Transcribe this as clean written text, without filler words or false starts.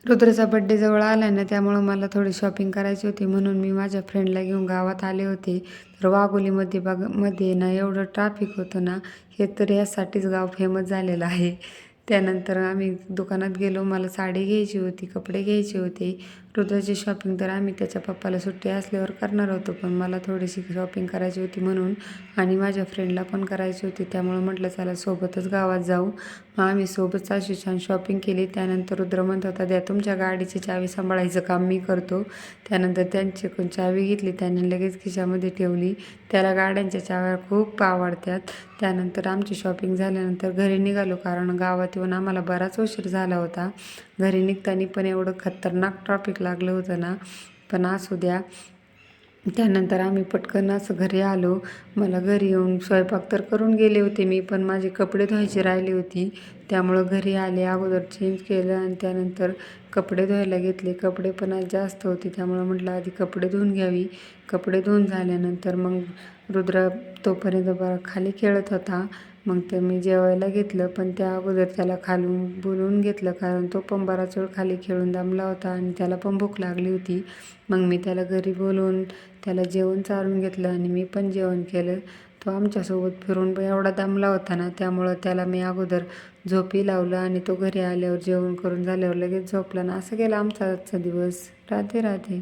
रुद्रचा birthday जवळ आला ना, त्यामुळं मला थोडी शॉपिंग करायची होती म्हणून मी माझ्या फ्रेंडला घेऊन गावात आले होते. तर वाघोलीमध्ये मध्ये ना एवढं ट्रॅफिक होतं ना, हे तर यासाठीच गाव फेमस झालेलं आहे. त्यानंतर आम्ही दुकानात गेलो. मला साडी घ्यायची होती, कपडे घ्यायचे होते. रुद्राची शॉपिंग तर आम्ही त्याच्या पप्पाला सुट्टी असल्यावर करणार होतो, पण मला थोडीशी शॉपिंग करायची होती म्हणून आणि माझ्या फ्रेंडला पण करायची होती. त्यामुळं म्हटलं चला सोबतच गावात जाऊ. मग आम्ही सोबत अशी छान शॉपिंग केली. त्यानंतर रुद्र म्हणत होता, द्या तुमच्या गाडीची चावी सांभाळायचं काम मी करतो. त्यानंतर त्यांच्याकडून चावी घेतली, त्याने लगेच खिशामध्ये ठेवली. त्याला गाड्यांच्या चाव्या खूप आवडतात. त्यानंतर आमची शॉपिंग झाल्यानंतर घरी निघालो, कारण गावात येऊन आम्हाला बराच उशीर झाला होता. घरी निघताना पण एवढं खतरनाक ट्रॅफिक लागलं होतं ना, पण असू द्या. त्यानंतर आम्ही पटकन असं घरी आलो. मला घरी येऊन स्वयंपाक तर करून गेले होते मी, पण माझे कपडे धुवायची राहिली होती. त्यामुळं घरी आले, अगोदर चेंज केलं आणि त्यानंतर कपडे धुवायला घेतले. कपडे पण आज जास्त होते, त्यामुळं म्हटलं आधी कपडे धुवून घ्यावी. कपडे धुवून झाल्यानंतर मग रुद्र तोपर्यंत खाली खेळत होता. मग ते मी जेवायला घेतलं, पण त्या अगोदर त्याला खालून बोलवून घेतलं, कारण तो पण बराच वेळ खाली खेळून दमला होता आणि त्याला पण भूक लागली होती. मग मी त्याला घरी बोलवून त्याला जेवण चारून घेतलं आणि मी पण जेवण केलं. तो आमच्यासोबत फिरून एवढा दमला होता ना, त्यामुळं त्याला मी अगोदर झोपी लावलं आणि तो घरी आल्यावर जेवण करून झाल्यावर लगेच झोपला ना. असं गेला आमचा आजचा दिवस. राधे राधे.